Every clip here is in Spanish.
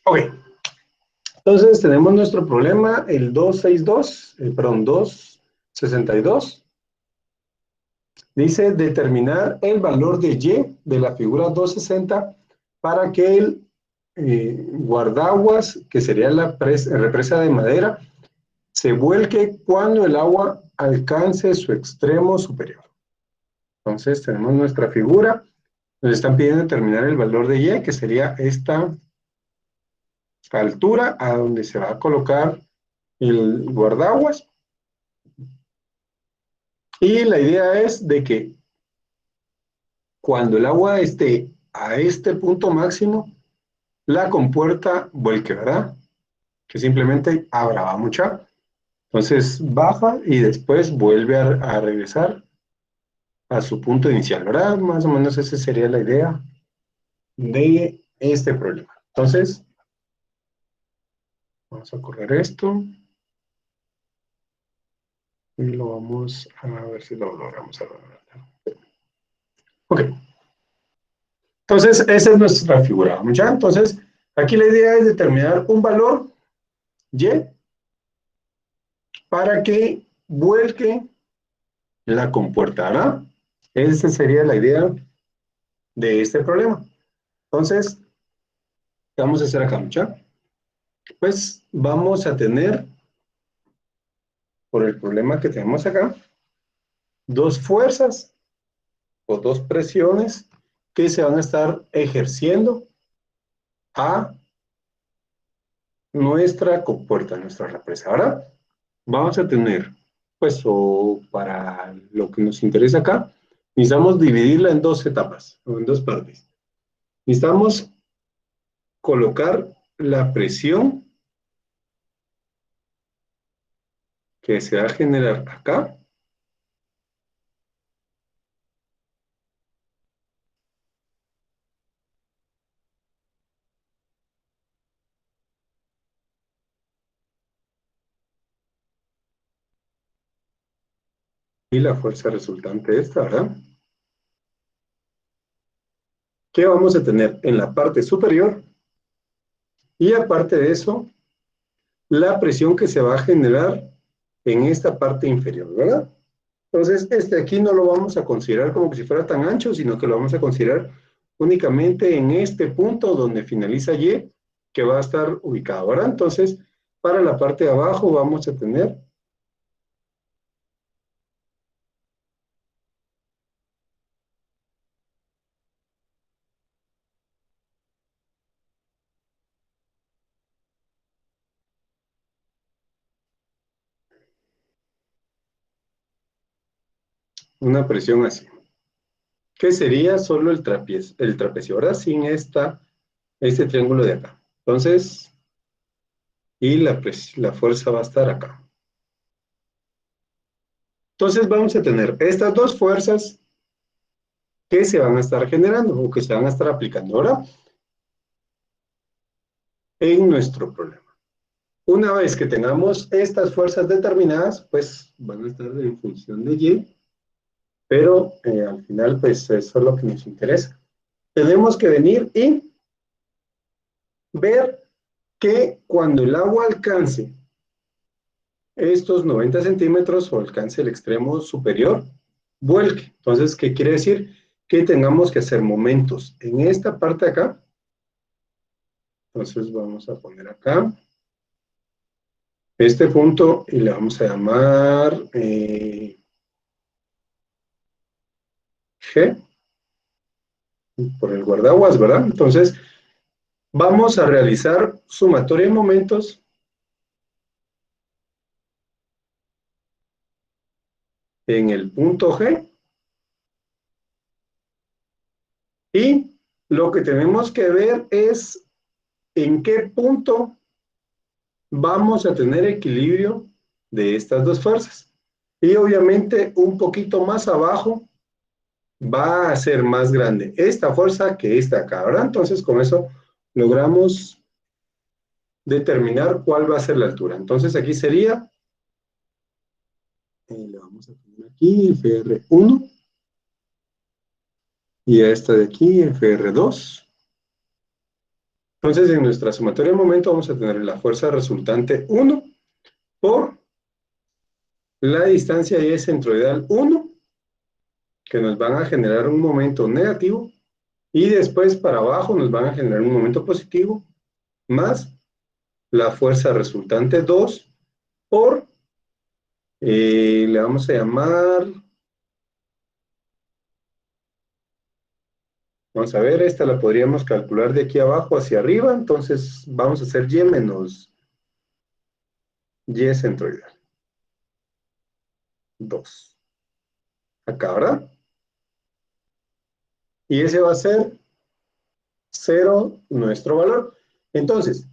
Ok, entonces tenemos nuestro problema, el 262. Dice determinar el valor de Y de la figura 260 para que el guardaguas, que sería la represa de madera, se vuelque cuando el agua alcance su extremo superior. Entonces tenemos nuestra figura, nos están pidiendo determinar el valor de Y, que sería esta altura a donde se va a colocar el guardaguas. Y la idea es de que cuando el agua esté a este punto máximo, la compuerta vuelque, ¿verdad? Que simplemente abra mucha. Entonces baja y después vuelve a regresar a su punto inicial, ¿verdad? Más o menos esa sería la idea de este problema. Entonces, vamos a correr esto y lo vamos a ver si lo logramos. Ok. Entonces, esa es nuestra figura, ¿ya? Entonces, aquí la idea es determinar un valor Y para que vuelque la compuerta, ¿verdad? Esa sería la idea de este problema. Entonces, ¿qué vamos a hacer acá, mucha? Pues vamos a tener, por el problema que tenemos acá, dos fuerzas o dos presiones que se van a estar ejerciendo a nuestra compuerta, nuestra represa. Ahora vamos a tener, pues, o para lo que nos interesa acá, necesitamos dividirla en dos etapas, o en dos partes. Necesitamos colocar la presión que se va a generar acá y la fuerza resultante de esta, ¿verdad? Que vamos a tener en la parte superior y aparte de eso, la presión que se va a generar en esta parte inferior, ¿verdad? Entonces, este aquí no lo vamos a considerar como que si fuera tan ancho, sino que lo vamos a considerar únicamente en este punto donde finaliza Y, que va a estar ubicado, ¿verdad? Entonces, para la parte de abajo vamos a tener una presión así, que sería solo el trapecio, ¿verdad? Sin este triángulo de acá. Entonces, y la fuerza va a estar acá. Entonces vamos a tener estas dos fuerzas que se van a estar generando o que se van a estar aplicando ahora en nuestro problema. Una vez que tengamos estas fuerzas determinadas, pues van a estar en función de Y, pero al final pues eso es lo que nos interesa. Tenemos que venir y ver que cuando el agua alcance estos 90 centímetros o alcance el extremo superior, vuelque. Entonces, ¿qué quiere decir? Que tengamos que hacer momentos en esta parte de acá. Entonces vamos a poner acá este punto y le vamos a llamar G por el guardaguas, ¿verdad? Entonces vamos a realizar sumatoria de momentos en el punto G y lo que tenemos que ver es en qué punto vamos a tener equilibrio de estas dos fuerzas. Y obviamente un poquito más abajo va a ser más grande esta fuerza que esta acá, ¿verdad? Entonces con eso logramos determinar cuál va a ser la altura. Entonces aquí sería, le vamos a poner aquí FR1 y a esta de aquí FR2. Entonces, en nuestra sumatoria de momento vamos a tener la fuerza resultante 1 por la distancia Y centroidal 1, que nos van a generar un momento negativo, y después para abajo nos van a generar un momento positivo, más la fuerza resultante 2 por, le vamos a llamar, vamos a ver, esta la podríamos calcular de aquí abajo hacia arriba, entonces vamos a hacer Y menos Y centroidal 2. Acá, ¿verdad? Y ese va a ser 0 nuestro valor. Entonces,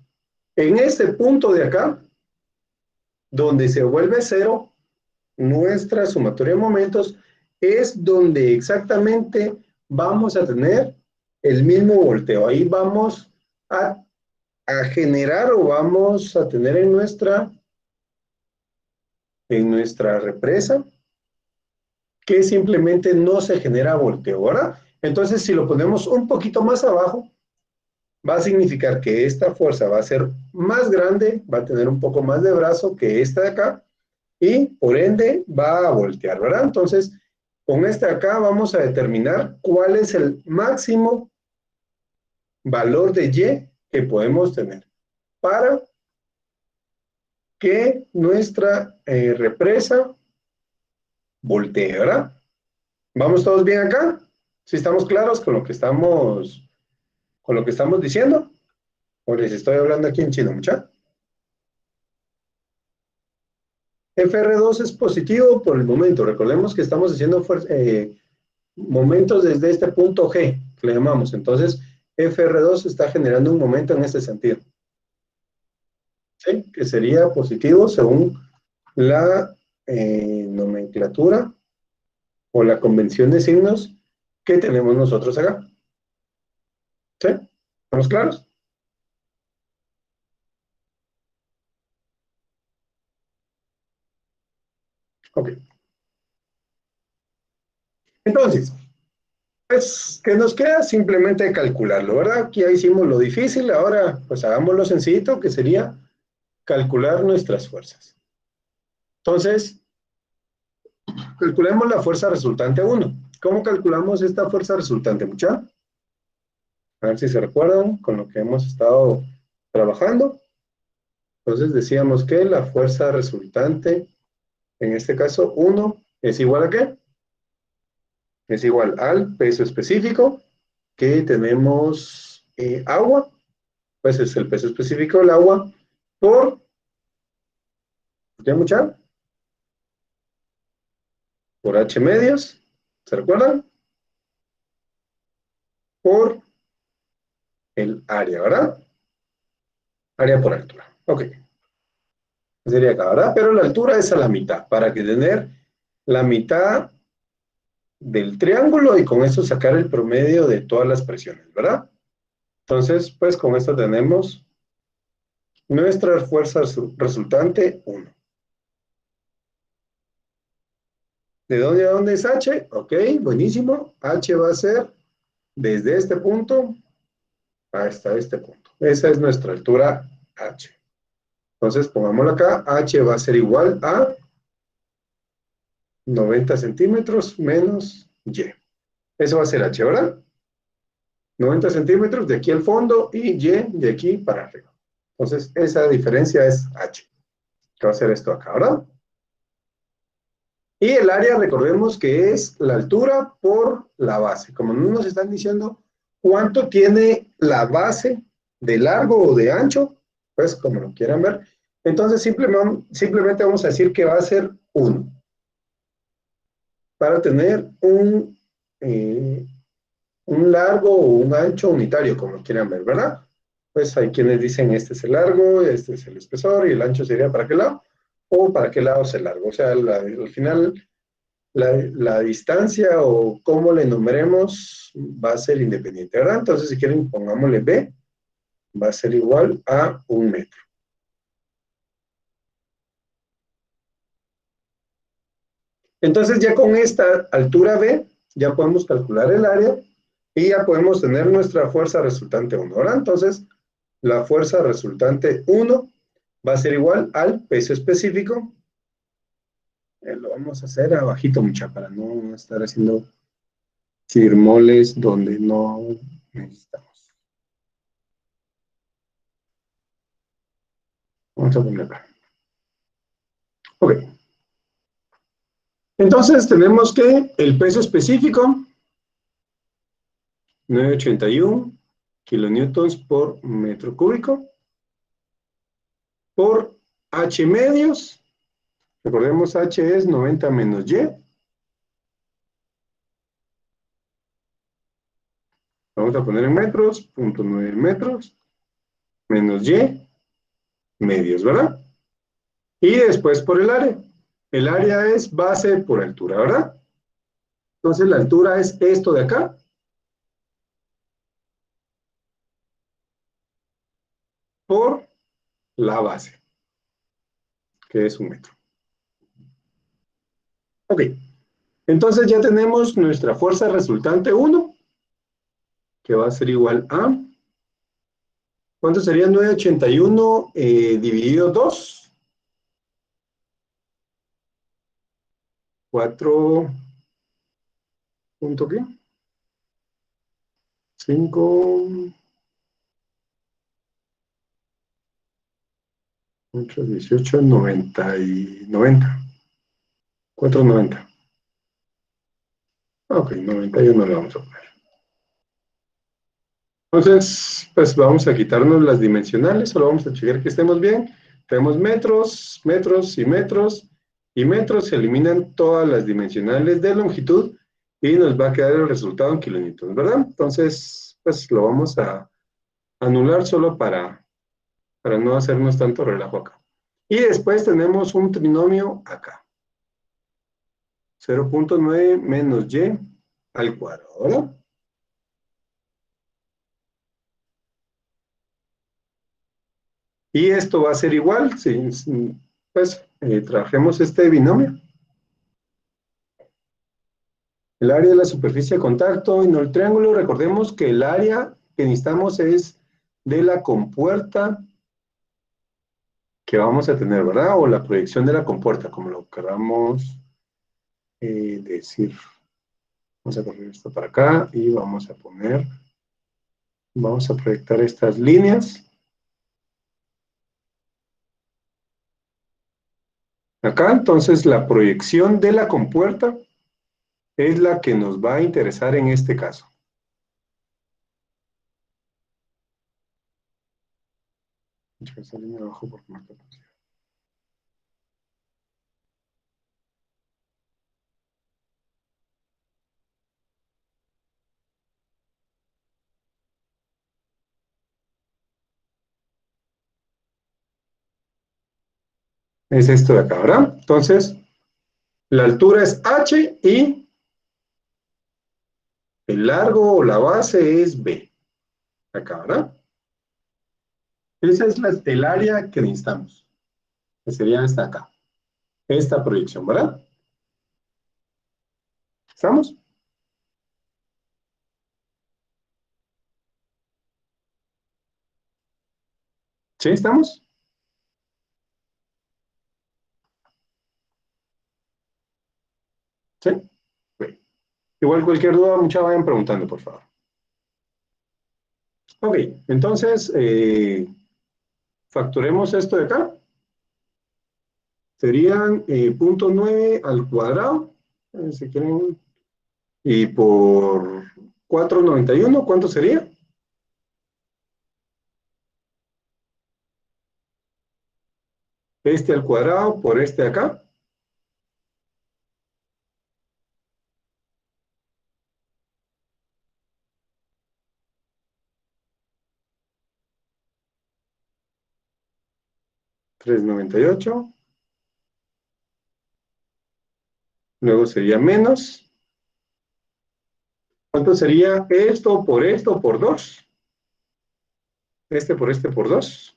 en este punto de acá, donde se vuelve 0, nuestra sumatoria de momentos es donde exactamente vamos a tener el mismo volteo. Ahí vamos a generar o vamos a tener en nuestra represa que simplemente no se genera volteo, ¿verdad? Entonces, si lo ponemos un poquito más abajo, va a significar que esta fuerza va a ser más grande, va a tener un poco más de brazo que esta de acá, y por ende va a voltear, ¿verdad? Entonces, con este de acá vamos a determinar cuál es el máximo valor de Y que podemos tener para que nuestra represa voltee, ¿verdad? ¿Vamos todos bien acá? ¿Sí estamos claros con lo que estamos diciendo? ¿O les estoy hablando aquí en chino, mucha? FR2 es positivo por el momento. Recordemos que estamos haciendo momentos desde este punto G, que le llamamos. Entonces, FR2 está generando un momento en este sentido. ¿Sí? Que sería positivo según la nomenclatura o la convención de signos que tenemos nosotros acá. ¿Sí? ¿Estamos claros? Ok. Entonces, pues, ¿qué nos queda? Simplemente calcularlo, ¿verdad? Aquí ya hicimos lo difícil, ahora pues hagamos lo sencillito, que sería calcular nuestras fuerzas. Entonces, calculemos la fuerza resultante 1. ¿Cómo calculamos esta fuerza resultante, mucha? A ver si se recuerdan con lo que hemos estado trabajando. Entonces decíamos que la fuerza resultante, en este caso 1, es igual a ¿qué? Es igual al peso específico que tenemos agua, pues es el peso específico del agua por, ¿ya mucha? Por H medios, ¿se recuerdan? Por el área, ¿verdad? Área por altura. Ok. Sería acá, ¿verdad? Pero la altura es a la mitad, para que tener la mitad del triángulo y con eso sacar el promedio de todas las presiones, ¿verdad? Entonces, pues con esto tenemos nuestra fuerza resultante 1. ¿De dónde a dónde es H? Ok, buenísimo. H va a ser desde este punto hasta este punto. Esa es nuestra altura H. Entonces, pongámoslo acá. H va a ser igual a 90 centímetros menos Y. Eso va a ser H, ¿verdad? 90 centímetros de aquí al fondo y Y de aquí para arriba. Entonces, esa diferencia es H. Que va a ser esto acá, ¿verdad? Y el área, recordemos que es la altura por la base. Como no nos están diciendo cuánto tiene la base de largo o de ancho, pues como lo quieran ver, entonces simplemente vamos a decir que va a ser 1. Para tener un largo o un ancho unitario, como lo quieran ver, ¿verdad? Pues hay quienes dicen este es el largo, este es el espesor y el ancho sería para qué lado, o para qué lado es el largo. O sea, al final la distancia o cómo le numeremos va a ser independiente, ¿verdad? Entonces, si quieren, pongámosle B, va a ser igual a 1 metro. Entonces, ya con esta altura B, ya podemos calcular el área y ya podemos tener nuestra fuerza resultante 1, ¿verdad? Entonces, la fuerza resultante 1 va a ser igual al peso específico. Lo vamos a hacer abajito, mucha, para no estar haciendo firmoles donde no necesitamos. Vamos a poner acá. Ok. Entonces tenemos que el peso específico, 981 kilonewtons por metro cúbico, por H medios. Recordemos, H es 90 menos Y. Vamos a poner en metros, 0.9 metros, menos Y, medios, ¿verdad? Y después por el área. El área es base por altura, ¿verdad? Entonces la altura es esto de acá. Por la base, que es 1 metro. Ok. Entonces ya tenemos nuestra fuerza resultante 1, que va a ser igual a... ¿Cuánto sería 981 dividido 2? 4... ¿Punto qué? 5... 8, 18, 90 y 90. 490. Ok, 91 le vamos a poner. Entonces, pues vamos a quitarnos las dimensionales, solo vamos a checar que estemos bien. Tenemos metros, metros y metros, y metros, se eliminan todas las dimensionales de longitud y nos va a quedar el resultado en kilonewtons, ¿verdad? Entonces, pues lo vamos a anular solo para no hacernos tanto relajo acá. Y después tenemos un trinomio acá. 0.9 menos y al cuadrado, ¿verdad? Y esto va a ser igual, pues trabajemos este binomio. El área de la superficie de contacto y no el triángulo. Recordemos que el área que necesitamos es de la compuerta que vamos a tener, ¿verdad? O la proyección de la compuerta, como lo queramos decir. Vamos a correr esto para acá y vamos a proyectar estas líneas. Acá, entonces, la proyección de la compuerta es la que nos va a interesar en este caso. Esa línea abajo por marcar. Es esto de acá, ¿verdad? Entonces, la altura es h y el largo o la base es b. Acá, ¿verdad? Esa es el área que necesitamos, que sería esta acá. Esta proyección, ¿verdad? ¿Estamos? ¿Sí? ¿Estamos? ¿Sí? Bien. Igual cualquier duda, mucha vayan preguntando, por favor. Ok, entonces, factoremos esto de acá. Serían 0.9 al cuadrado, si quieren, y por 491, ¿cuánto sería? Este al cuadrado por este de acá. 398. Luego sería menos. ¿Cuánto sería esto por 2? Este por este por 2.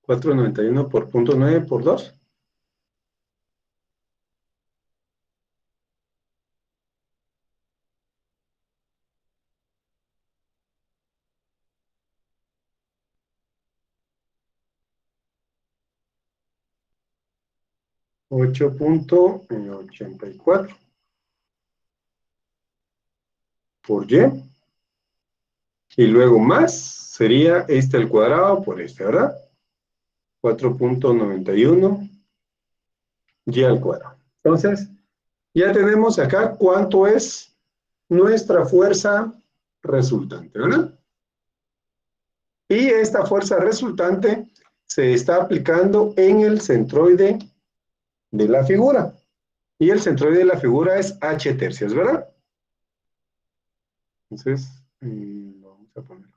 491 por 0.9 por 2. 8.84 por y. Y luego más sería este al cuadrado por este, ¿verdad? 4.91 y al cuadrado. Entonces, ya tenemos acá cuánto es nuestra fuerza resultante, ¿verdad? Y esta fuerza resultante se está aplicando en el centroide de la figura. Y el centroide de la figura es h tercios, ¿verdad? Entonces, lo vamos a poner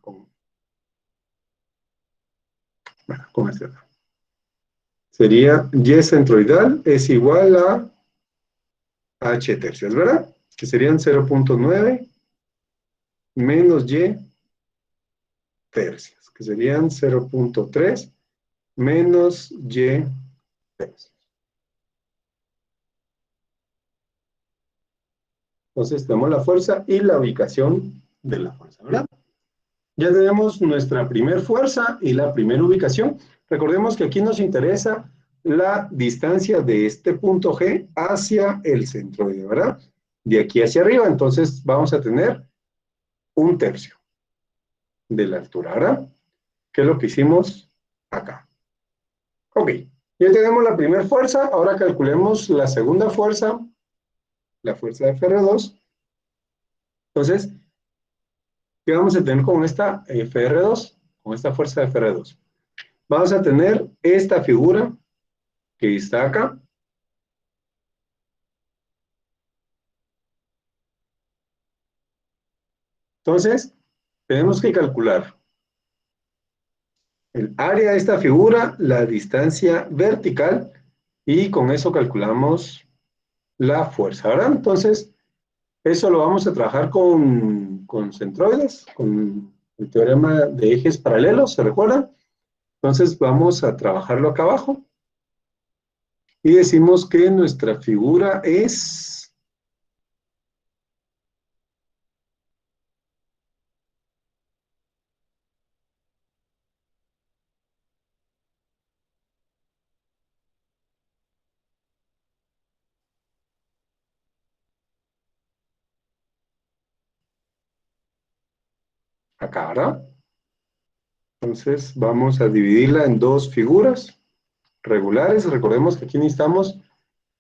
con este otro. Sería y centroidal es igual a h tercios, ¿verdad? Que serían 0.9 menos y tercios, que serían 0.3 menos y tercios. Entonces tenemos la fuerza y la ubicación de la fuerza, ¿verdad? Ya tenemos nuestra primer fuerza y la primera ubicación. Recordemos que aquí nos interesa la distancia de este punto G hacia el centroide, ¿verdad? De aquí hacia arriba, entonces vamos a tener 1/3 de la altura, ¿verdad? Que es lo que hicimos acá. Ok, ya tenemos la primera fuerza, ahora calculemos la segunda fuerza, la fuerza de Fr2. Entonces, ¿qué vamos a tener con esta Fr2? Con esta fuerza de Fr2. Vamos a tener esta figura que está acá. Entonces, tenemos que calcular el área de esta figura, la distancia vertical, y con eso calculamos la fuerza, ¿verdad? Entonces, eso lo vamos a trabajar con centroides, con el teorema de ejes paralelos, ¿se recuerdan? Entonces, vamos a trabajarlo acá abajo. Y decimos que nuestra figura es acá, ¿verdad? Entonces, vamos a dividirla en dos figuras regulares. Recordemos que aquí necesitamos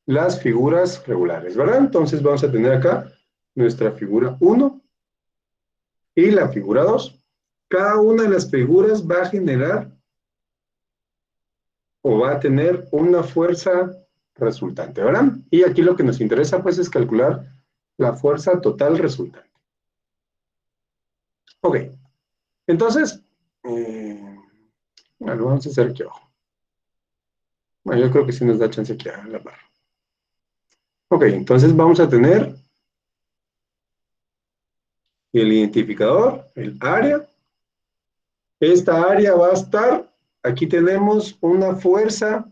las figuras regulares, ¿verdad? Entonces, vamos a tener acá nuestra figura 1 y la figura 2. Cada una de las figuras va a generar o va a tener una fuerza resultante, ¿verdad? Y aquí lo que nos interesa, pues, es calcular la fuerza total resultante. Ok, entonces, bueno, vamos a hacer aquí abajo. Bueno, yo creo que sí nos da chance aquí a la barra. Ok, entonces vamos a tener el identificador, el área. Esta área va a estar, aquí tenemos una fuerza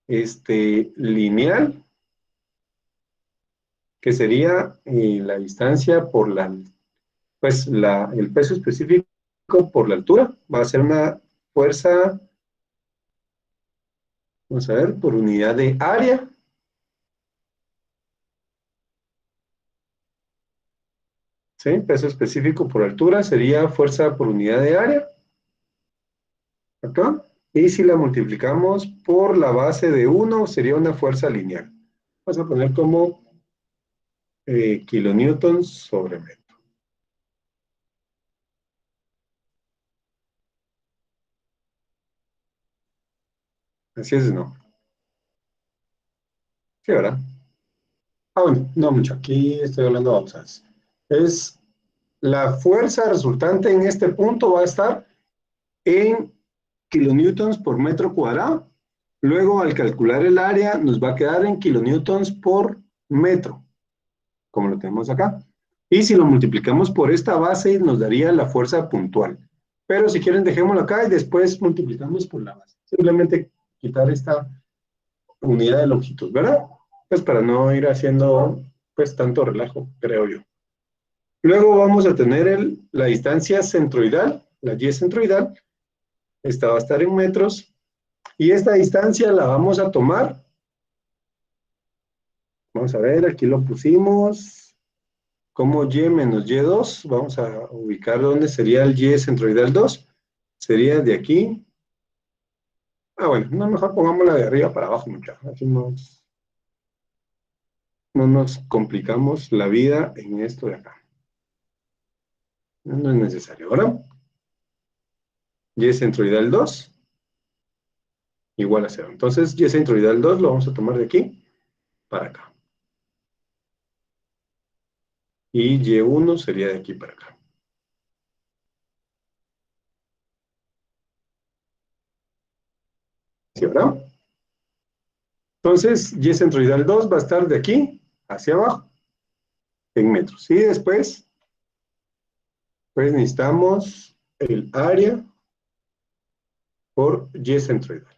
lineal, que sería la distancia por pues el peso específico por la altura. Va a ser una fuerza, vamos a ver, por unidad de área. ¿Sí? Peso específico por altura sería fuerza por unidad de área. Acá. Y si la multiplicamos por la base de 1, sería una fuerza lineal. Vamos a poner como kilonewtons sobre metro. Así es, ¿no? Sí, ¿verdad? Ah, bueno, no mucho. Aquí estoy hablando de babosadas. Es la fuerza resultante en este punto va a estar en kilonewtons por metro cuadrado. Luego, al calcular el área, nos va a quedar en kilonewtons por metro, como lo tenemos acá. Y si lo multiplicamos por esta base, nos daría la fuerza puntual. Pero si quieren, dejémoslo acá y después multiplicamos por la base. Simplemente quitar esta unidad de longitud, ¿verdad? Pues para no ir haciendo pues tanto relajo, creo yo. Luego vamos a tener la distancia centroidal, la y centroidal. Esta va a estar en metros. Y esta distancia la vamos a tomar. Vamos a ver, aquí lo pusimos. Como y menos y2. Vamos a ubicar dónde sería el y centroidal 2. Sería de aquí. Ah, bueno, no, mejor pongámosla de arriba para abajo, muchachos. Así no nos complicamos la vida en esto de acá. No es necesario. Ahora, y centroidal 2 igual a 0. Entonces, y centroidal 2 lo vamos a tomar de aquí para acá. Y y1 sería de aquí para acá. ¿Sí, verdad? Entonces, y centroidal 2 va a estar de aquí hacia abajo, en metros. Y después, pues necesitamos el área por y centroidal.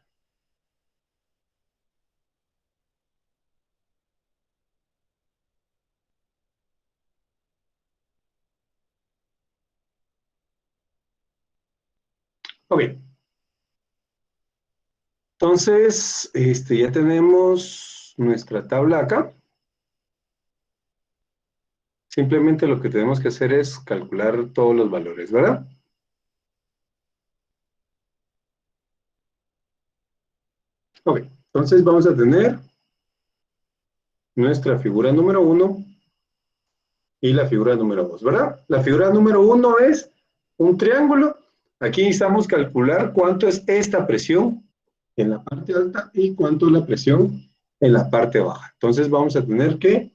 Ok. Entonces, ya tenemos nuestra tabla acá. Simplemente lo que tenemos que hacer es calcular todos los valores, ¿verdad? Ok. Entonces vamos a tener nuestra figura número 1 y la figura número 2, ¿verdad? La figura número 1 es un triángulo. Aquí necesitamos calcular cuánto es esta presión en la parte alta y cuánto es la presión en la parte baja. Entonces vamos a tener que,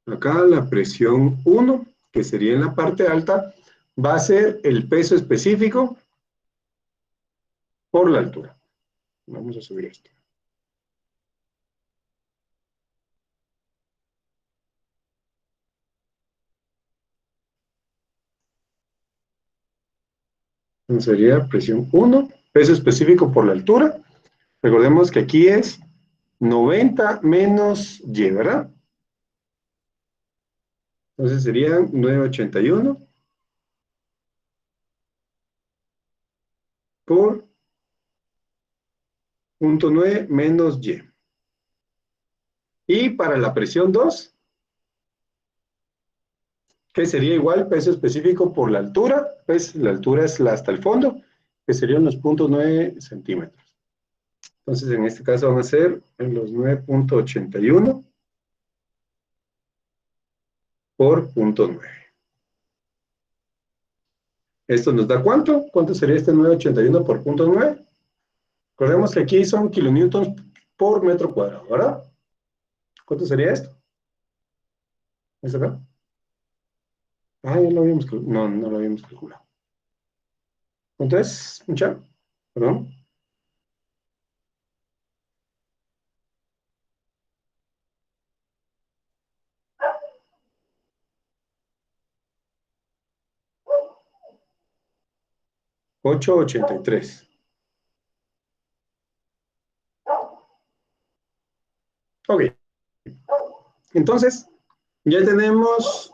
acá la presión 1, que sería en la parte alta, va a ser el peso específico por la altura. Vamos a subir esto. Entonces sería presión 1, peso específico por la altura. Recordemos que aquí es 90 menos y, ¿verdad? Entonces serían 981 por 0.9 menos y. Y para la presión 2, que sería igual peso específico por la altura, pues la altura es la hasta el fondo, que serían los 0.9 centímetros. Entonces en este caso van a ser en los 9.81 por 0.9. ¿Esto nos da cuánto? ¿Cuánto sería este 981 por 0.9? Recordemos que aquí son kilonewtons por metro cuadrado, ¿verdad? ¿Cuánto sería esto? ¿Es acá? Ah, ya lo habíamos calculado. No, no lo habíamos calculado. ¿Cuánto es, mucha? Perdón. 883. Ok. Entonces, ya tenemos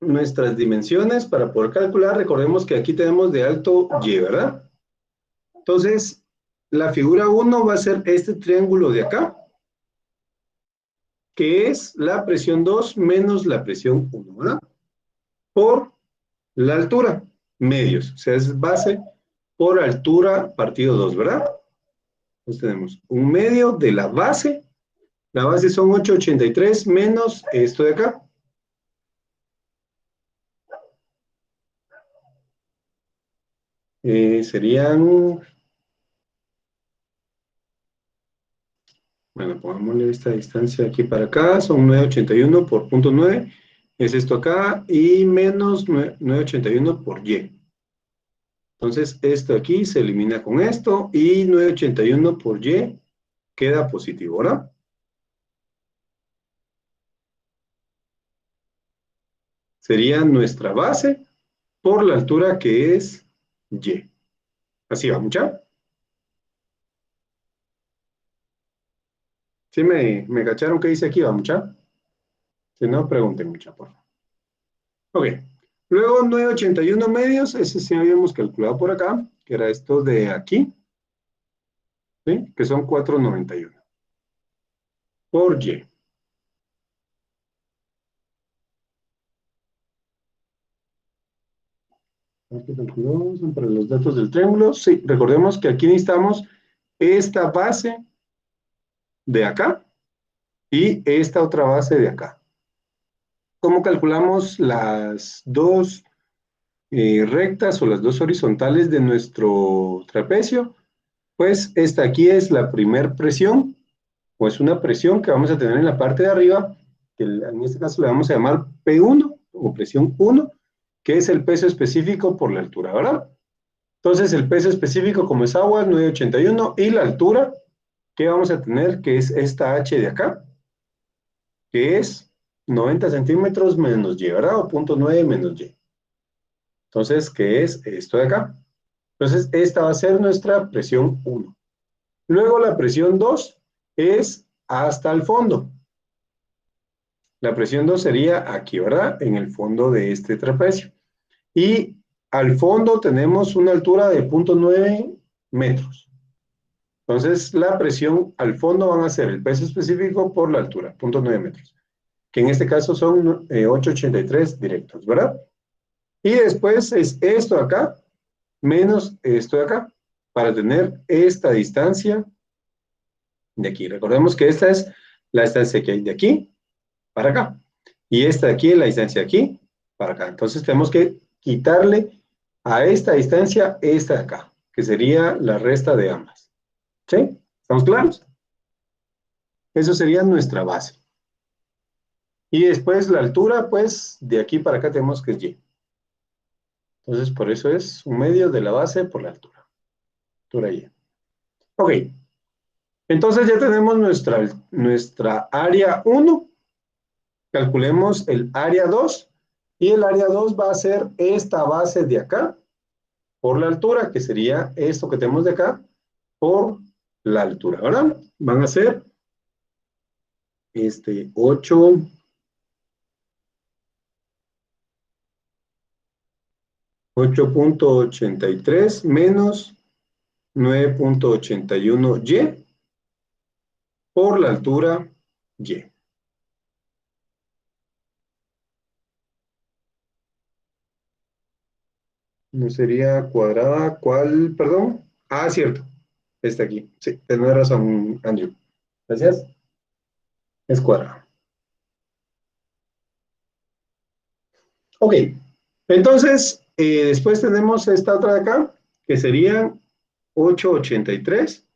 nuestras dimensiones para poder calcular. Recordemos que aquí tenemos de alto y, ¿verdad? Entonces, la figura 1 va a ser este triángulo de acá, que es la presión 2 menos la presión 1, ¿verdad? Por la altura, medios. O sea, es base por altura partido 2, ¿verdad? Entonces tenemos un medio de la base. La base son 883 menos esto de acá. Serían, bueno, pongámosle esta distancia aquí para acá, son 981 por 0.9, es esto acá, y menos 981 por y. Entonces, esto aquí se elimina con esto, y 981 por y queda positivo, ¿verdad? Sería nuestra base por la altura que es y. Así va, mucha. ¿Sí me cacharon qué dice aquí, va, mucha? Si no, pregunten, mucha, por favor. Ok. Luego 981 medios, ese sí habíamos calculado por acá. que era esto de aquí, ¿sí? Que son 491 por Y. Para los datos del triángulo, sí, recordemos que aquí necesitamos esta base de acá y esta otra base de acá. ¿Cómo calculamos las dos rectas o las dos horizontales de nuestro trapecio? Pues esta aquí es la primer presión, o es una presión que vamos a tener en la parte de arriba, que en este caso le vamos a llamar P1 o presión 1, que es el peso específico por la altura, ¿verdad? Entonces el peso específico, como es agua, 981, y la altura que vamos a tener, que es esta H de acá, que es 90 centímetros menos Y, ¿verdad? O 0.9 menos Y. Entonces, ¿qué es esto de acá? Entonces, esta va a ser nuestra presión 1. Luego la presión 2 es hasta el fondo. La presión 2 sería aquí, ¿verdad? En el fondo de este trapecio. Y al fondo tenemos una altura de 0.9 metros. Entonces, la presión al fondo van a ser el peso específico por la altura, 0.9 metros, que en este caso son 883 directos, ¿verdad? Y después es esto de acá menos esto de acá, para tener esta distancia de aquí. Recordemos que esta es la distancia que hay de aquí para acá. Y esta de aquí es la distancia de aquí para acá. Entonces tenemos que quitarle a esta distancia esta de acá, que sería la resta de ambas. ¿Sí? ¿Estamos claros? Eso sería nuestra base. Y después la altura, pues de aquí para acá tenemos que es Y. Entonces por eso es un medio de la base por la altura. Altura Y. Ok. Entonces ya tenemos nuestra área 1. Calculemos el área 2. Y el área 2 va a ser esta base de acá por la altura, que sería esto que tenemos de acá por la altura, ¿verdad? Van a ser 8.83 menos 9.81Y por la altura Y. No sería cuadrada, ¿cuál? Perdón. Ah, cierto. Está aquí. Sí, tenés razón, Andrew. Gracias. Es cuadrada. Ok. Entonces, después tenemos esta otra de acá, que sería 883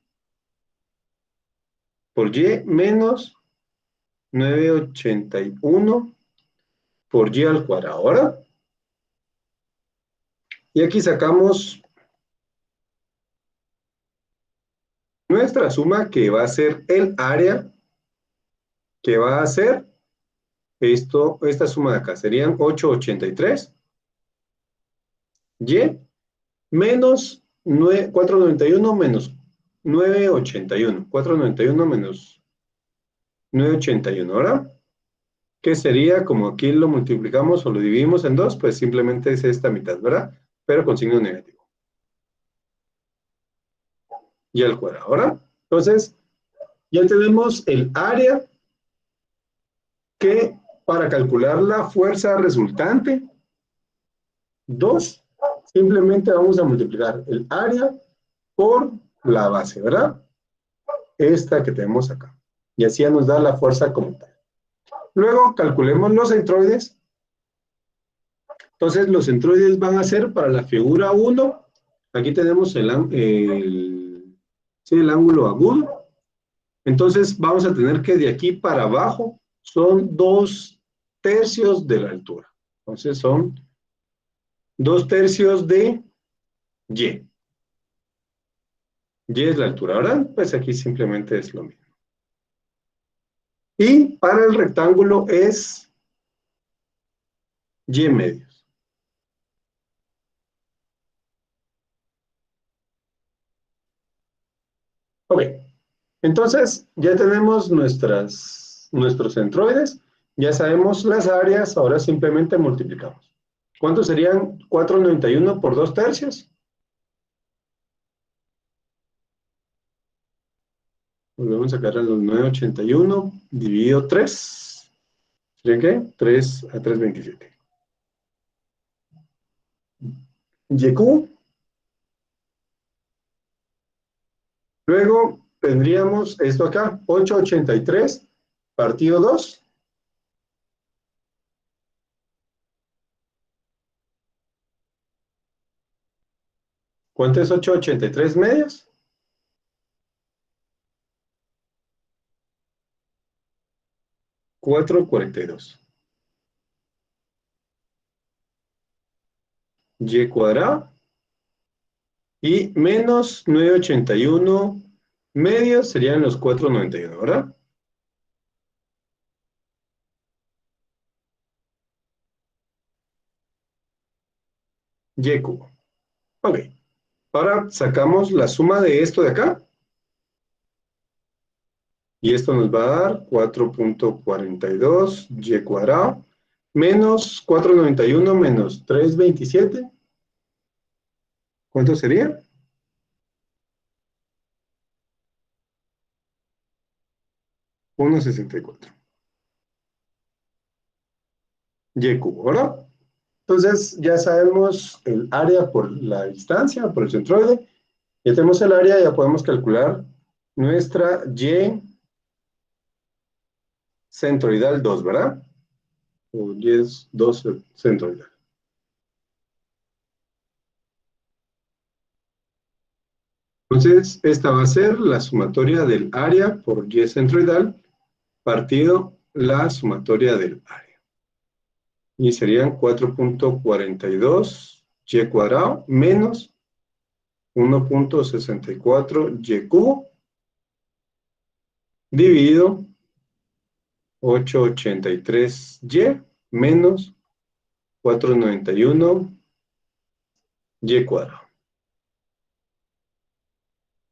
por Y menos 981 por Y al cuadrado. Ahora, y aquí sacamos nuestra suma, que va a ser el área, que va a ser esta suma de acá. Serían 883 Y menos 491 menos 981. 491 menos 981, ¿verdad? Que sería, como aquí lo multiplicamos o lo dividimos en 2, pues simplemente es esta mitad, ¿verdad? Pero con signo negativo. Y al cuadrado, ¿verdad? Entonces, ya tenemos el área, que para calcular la fuerza resultante, 2, simplemente vamos a multiplicar el área por la base, ¿verdad? Esta que tenemos acá. Y así ya nos da la fuerza como tal. Luego calculemos los centroides. Entonces los centroides van a ser para la figura 1. Aquí tenemos el ángulo agudo. Entonces vamos a tener que de aquí para abajo son 2/3 de la altura. Entonces son 2/3 de Y. Y es la altura, ¿verdad? Pues aquí simplemente es lo mismo. Y para el rectángulo es Y medios. Ok. Entonces, ya tenemos nuestros centroides, ya sabemos las áreas, ahora simplemente multiplicamos. ¿Cuánto serían 491 por 2/3? Volvemos a sacar a los 981 dividido 3. ¿Sería qué? 3 a 327. Y cubo. Luego tendríamos esto acá, 883 partido 2. ¿Cuánto es 883 medios? 442. Y cuadrado. Y menos 981 medios serían los 491, ¿verdad? Y cubo. Ok. Ahora sacamos la suma de esto de acá. Y esto nos va a dar 4.42 y cuadrado menos 491 menos 327. ¿Cuánto sería? 1,64. Y cubo, ¿verdad? Entonces ya sabemos el área por la distancia, por el centroide. Ya tenemos el área, ya podemos calcular nuestra Y centroidal 2, ¿verdad? O Y es 2 centroidal. Entonces, esta va a ser la sumatoria del área por Y centroidal partido la sumatoria del área. Y serían 4.42 Y cuadrado menos 1.64 Y cubo dividido 883Y menos 491 Y cuadrado.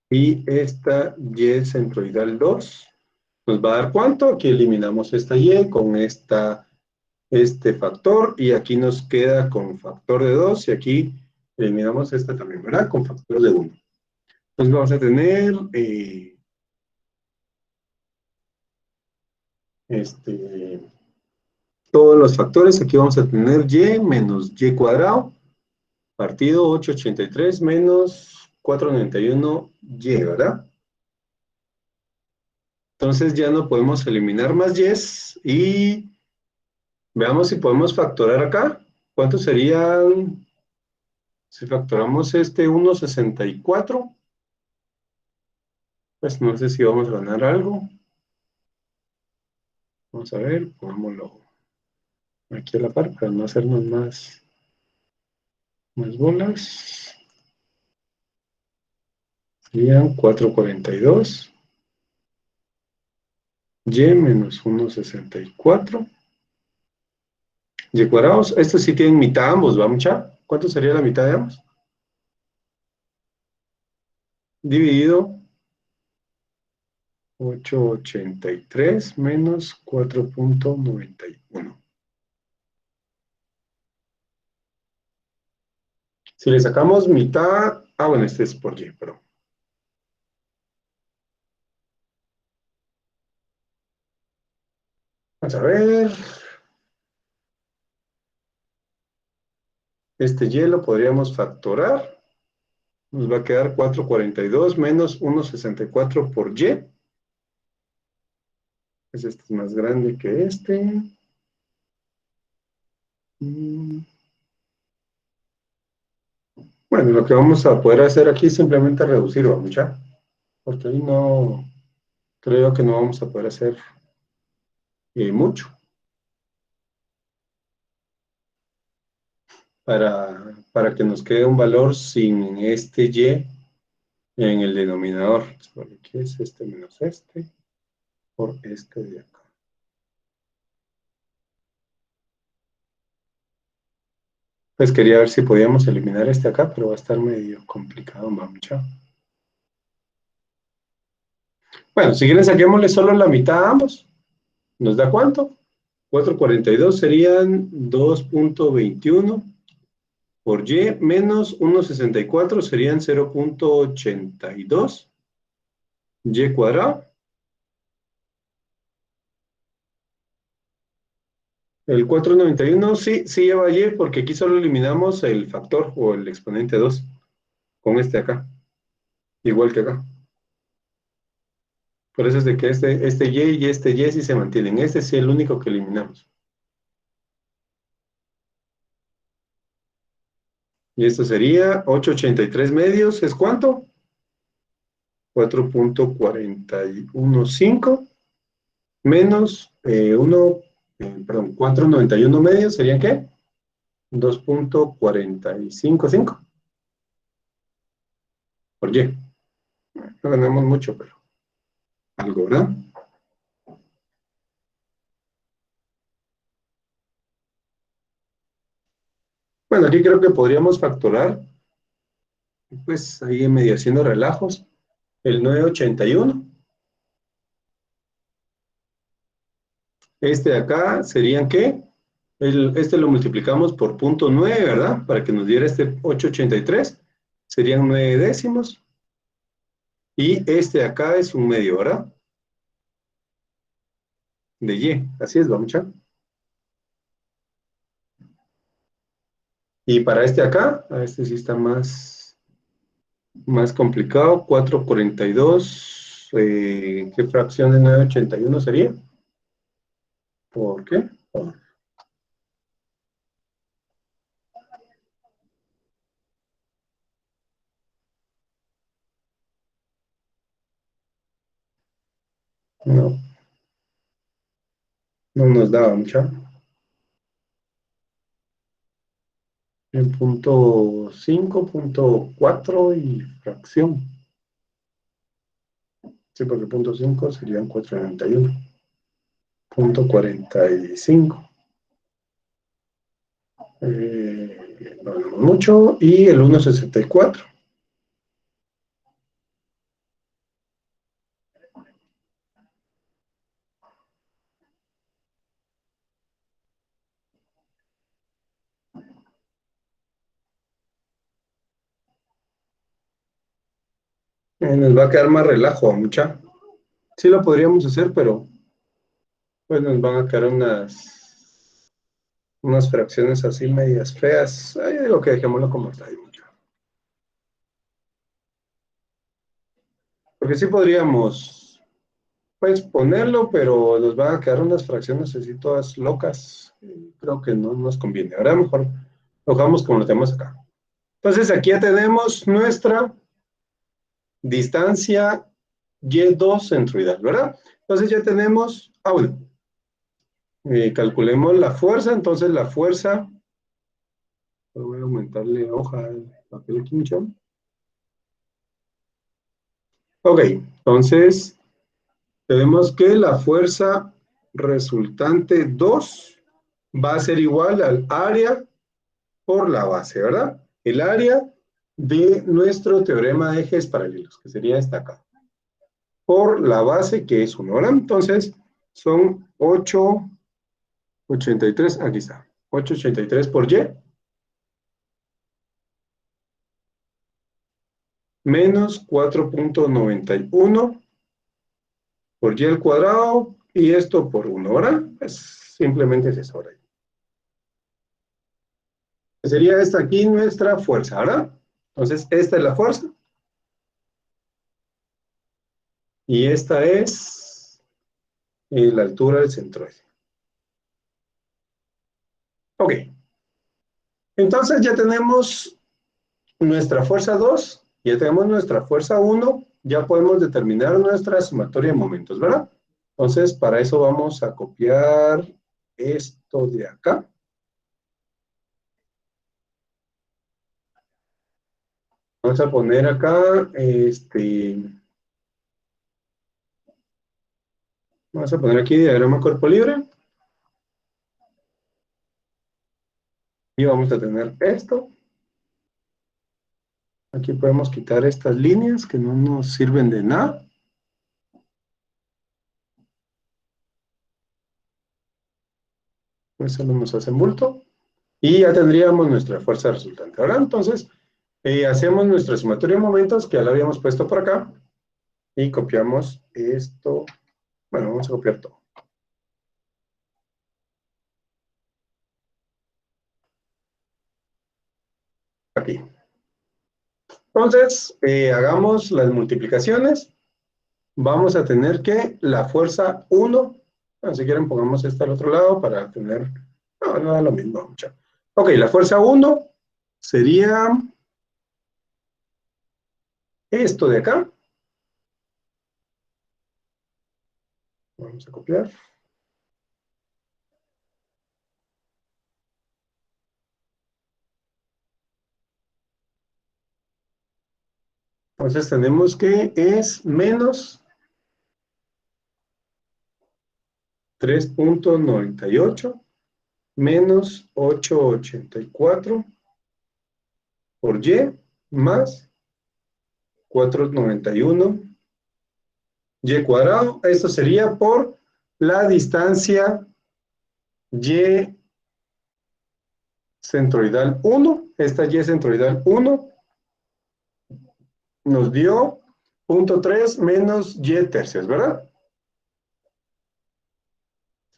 Y esta Y centroidal 2 nos va a dar ¿cuánto? Aquí eliminamos esta Y con este factor y aquí nos queda con factor de 2 y aquí eliminamos esta también, ¿verdad? Con factor de 1. Entonces vamos a tener todos los factores. Aquí vamos a tener Y menos Y cuadrado partido 883 menos 491Y, ¿verdad? Entonces ya no podemos eliminar más Y's y veamos si podemos factorar acá. ¿Cuántos serían si factoramos este 1,64? Pues no sé si vamos a ganar algo. Vamos a ver, pongámoslo aquí a la par para no hacernos más bolas. Serían 442. Y menos 1,64. Y cuadrados, estos sí tienen mitad ambos, ¿va mucha? ¿Cuánto sería la mitad de ambos? Dividido 883 menos 4.91. Si le sacamos mitad, bueno, este es por Y, pero vamos a ver. Este Y lo podríamos factorar. Nos va a quedar 442 menos 1,64 por Y. Pues este es más grande que este. Bueno, lo que vamos a poder hacer aquí es simplemente reducir, vamos ya. Porque ahí no, creo que no vamos a poder hacer mucho para que nos quede un valor sin este Y en el denominador. Por aquí es este menos este por este de acá. Pues quería ver si podíamos eliminar este acá, pero va a estar medio complicado, mamucha. Bueno, si quieren saquémosle solo la mitad a ambos. ¿Nos da cuánto? 442 serían 2.21 por Y menos 1,64 serían 0.82 Y cuadrado El 491 sí, sí lleva Y porque aquí solo eliminamos el factor o el exponente 2 con este acá, igual que acá. Por eso es de que este Y sí se mantienen. Este sí es el único que eliminamos. Y esto sería 883 medios. ¿Es cuánto? 4.415 menos 491 medios. ¿Serían qué? 2.455 por Y. No ganamos mucho, pero algo, ¿verdad? Bueno, aquí creo que podríamos factorar, pues ahí medio haciendo relajos, el 981. Este de acá serían ¿qué? Este lo multiplicamos por punto 9, ¿verdad? Para que nos diera este 883. Serían 9 décimos. Y este de acá es un medio, ¿verdad? De Y. Así es, vamos a. Y para este acá, a este sí está más complicado. 442. ¿Qué fracción de 981 sería? ¿Por qué? No, no nos daba mucha. En punto 5, punto 4 y fracción. Sí, porque punto 5 serían 491. Punto 45. No hablamos mucho. Y el 1,64. Nos va a quedar más relajo, mucha. Sí lo podríamos hacer, pero pues nos van a quedar unas fracciones así medias feas. Ahí digo que dejémoslo como está ahí, mucha. Porque sí podríamos, pues, ponerlo, pero nos van a quedar unas fracciones así todas locas. Creo que no nos conviene. Ahora mejor lo dejamos como lo tenemos acá. Entonces aquí ya tenemos nuestra distancia Y2 centroidal, ¿verdad? Entonces ya tenemos, bueno, calculemos la fuerza, entonces la fuerza, voy a aumentarle hoja al papel aquí, mucho. Ok, entonces tenemos que la fuerza resultante 2 va a ser igual al área por la base, ¿verdad? El área de nuestro teorema de ejes paralelos, que sería esta acá, por la base que es 1, ¿verdad? Entonces son 883, aquí está, 883 por Y, menos 4.91 por Y al cuadrado, y esto por 1, ¿verdad? Pues simplemente es eso, ¿verdad? Sería esta aquí nuestra fuerza, ¿verdad? Entonces, esta es la fuerza, y esta es la altura del centroide. Ok, entonces ya tenemos nuestra fuerza 2, ya tenemos nuestra fuerza 1, ya podemos determinar nuestra sumatoria de momentos, ¿verdad? Entonces, para eso vamos a copiar esto de acá. Vamos a poner acá, vamos a poner aquí diagrama cuerpo libre. Y vamos a tener esto. Aquí podemos quitar estas líneas que no nos sirven de nada. Eso no nos hacen bulto. Y ya tendríamos nuestra fuerza resultante. Ahora, entonces, hacemos nuestra sumatoria de momentos, que ya la habíamos puesto por acá. Y copiamos esto. Bueno, vamos a copiar todo. aquí. Entonces, hagamos las multiplicaciones. Vamos a tener que la fuerza 1, si quieren pongamos esta al otro lado para tener, no da lo mismo. Mucho. Ok, la fuerza 1 sería esto de acá. Vamos a copiar. Entonces tenemos que es menos 3.98 menos 884 por y más 491 y cuadrado. Esto sería por la distancia y centroidal 1. Esta y centroidal 1 nos dio 0.3 menos y tercios, ¿verdad?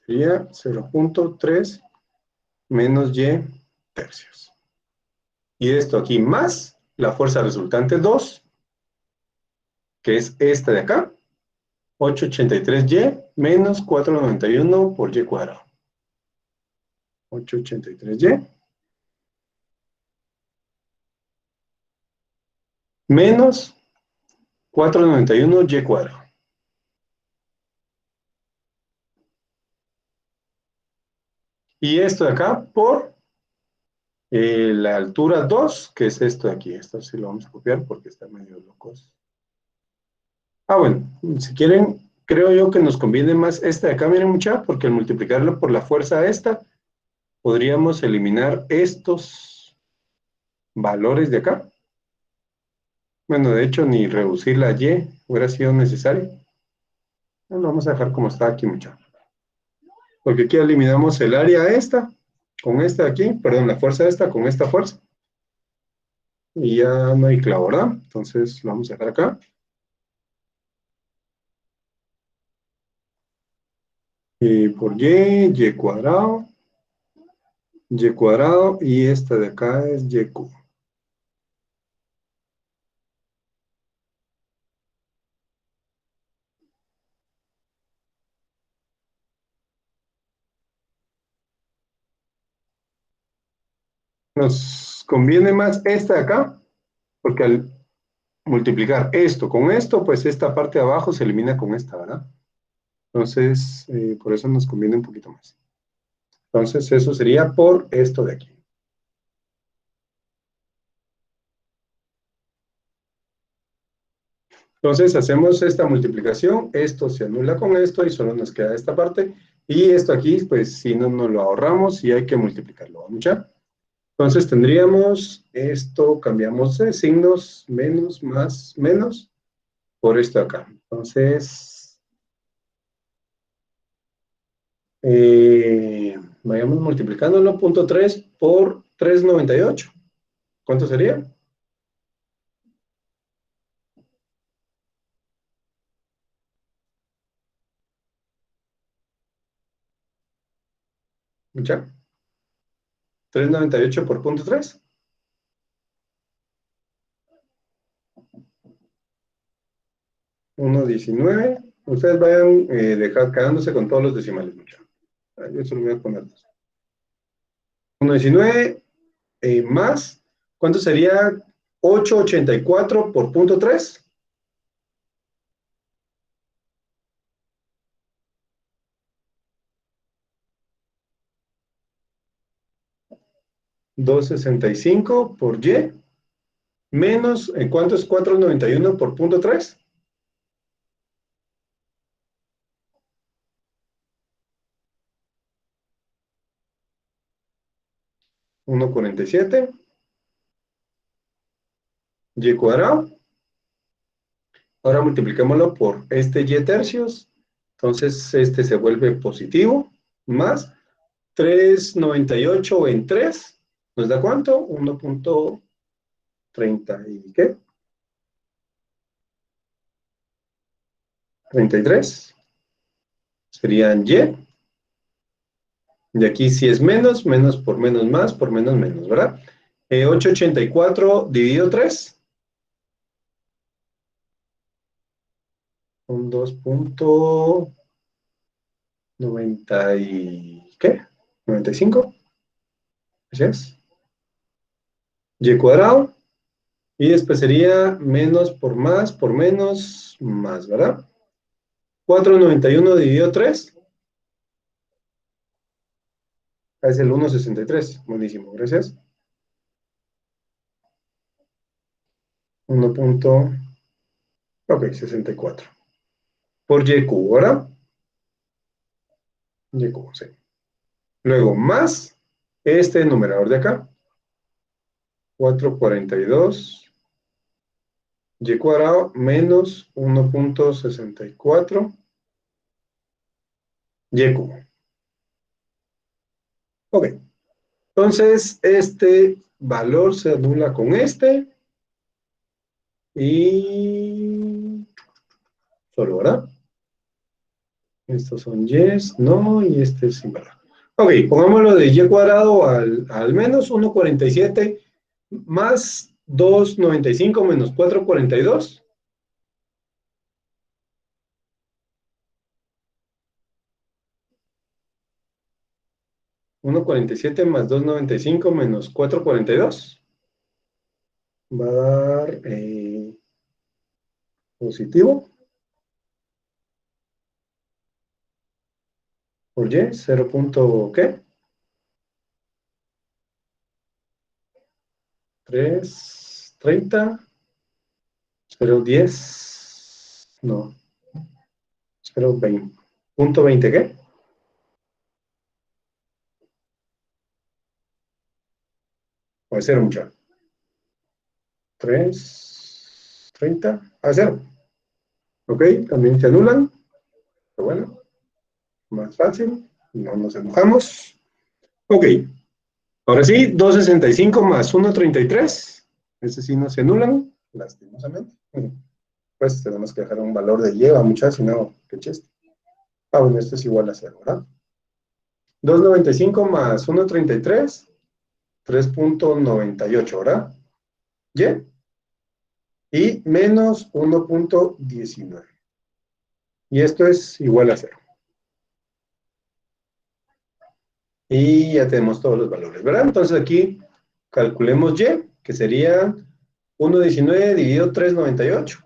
Sería 0.3 menos y tercios. Y esto aquí más la fuerza resultante 2, que es esta de acá, 883y menos 491 por y cuadrado. 883y menos 491y cuadrado. Y esto de acá por la altura 2, que es esto de aquí. Esto sí lo vamos a copiar porque está medio locos. Bueno, si quieren, creo yo que nos conviene más este de acá, miren mucha, porque al multiplicarlo por la fuerza esta, podríamos eliminar estos valores de acá. Bueno, de hecho, ni reducir la y hubiera sido necesario. Lo vamos a dejar como está aquí, mucha. Porque aquí eliminamos el área esta, con esta de aquí, perdón, la fuerza esta con esta fuerza. Y ya no hay clavo, ¿verdad? Entonces lo vamos a dejar acá. Por y cuadrado, y esta de acá es y cubo. Nos conviene más esta de acá, porque al multiplicar esto con esto, pues esta parte de abajo se elimina con esta, ¿verdad? Entonces, por eso nos conviene un poquito más. Entonces, eso sería por esto de aquí. Entonces, hacemos esta multiplicación, esto se anula con esto y solo nos queda esta parte. Y esto aquí, pues, si no nos lo ahorramos y hay que multiplicarlo, ¿vamos ya? Entonces, tendríamos esto, cambiamos de signos, menos, más, menos, por esto acá. Entonces, vayamos multiplicándolo, 0.3 por 398. ¿Cuánto sería? ¿Ya? 398 por 0.3. 1.19. Ustedes vayan quedándose con todos los decimales, muchachos. Yo solo voy a poner 1.19 más, ¿cuánto sería 884 por 0.3? 265 por y, menos, ¿cuánto es 491 por 0.3? 1.47, y cuadrado. Ahora multiplicémoslo por este y tercios, entonces este se vuelve positivo, más 398 en 3, ¿nos da cuánto? 1.30 y ¿qué? 33, serían y aquí si es menos, menos por menos más, por menos menos, ¿verdad? 884 dividido 3. Un 2.90 y... ¿qué? 95. Así es. Y cuadrado. Y después sería menos por menos, más, ¿verdad? 491 dividido 3. Es el 1,63. Buenísimo, gracias. 1. Ok, 64. Por y cubo, ¿verdad? Y cubo, sí. Luego, más este numerador de acá. 442 y cuadrado menos 1.64 y cubo. Ok. Entonces, este valor se anula con este y solo, ¿verdad? Estos son yes, no, y este es sin valor. Ok, pongámoslo de y cuadrado al menos 1,47 más 2,95 menos 4,42. 1,47 más 2,95 menos 4,42 va a dar positivo por y, 0. ¿Qué? 3,30, 0,10, no, 0,20, punto 20, ¿qué? Puede ser mucho. 3,30 a 0. Ok, también se anulan, pero bueno, más fácil, no nos enojamos. Ok, ahora sí, 2,65 más 1,33. Ese sí no se anulan, lastimosamente. Pues tenemos que dejar un valor de lleva, muchas, si no, qué chiste. Ah, bueno, esto es igual a 0, ¿verdad? 2,95 más 1,33, 3,98, ¿verdad? ¿Y? Y menos 1,19. Y esto es igual a 0. Y ya tenemos todos los valores, ¿verdad? Entonces aquí calculemos y, que sería 1,19 dividido 3,98.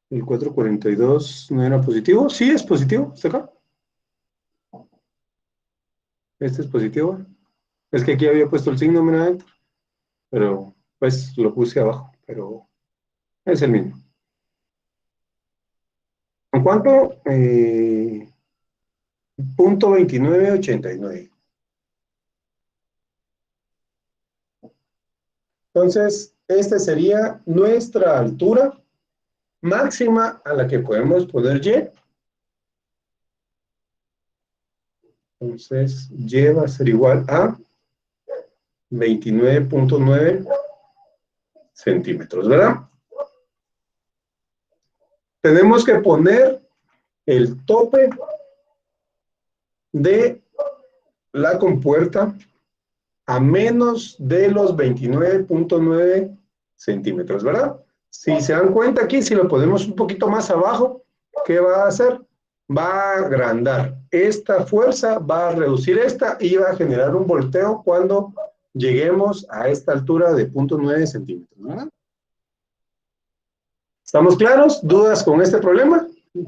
El 4,42 no era positivo. Sí, es positivo. ¿Está acá? Este es positivo. Es que aquí había puesto el signo, mira, pero pues lo puse abajo, pero es el mismo. ¿En cuánto? Punto 2989. Entonces, esta sería nuestra altura máxima a la que podemos poner y. Entonces, y va a ser igual a 29,9 centímetros, ¿verdad? Tenemos que poner el tope de la compuerta a menos de los 29,9 centímetros, ¿verdad? Si se dan cuenta aquí, si lo ponemos un poquito más abajo, ¿qué va a hacer? Va a agrandar. Esta fuerza va a reducir esta y va a generar un volteo cuando lleguemos a esta altura de 0,9 centímetros, ¿verdad? ¿Estamos claros? ¿Dudas con este problema?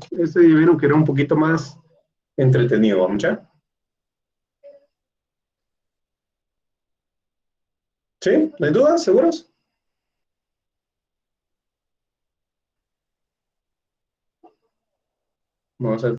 Este vieron que era un poquito más entretenido, ¿vamos ya? ¿Sí? ¿No hay dudas? ¿Seguros? Vamos a ver.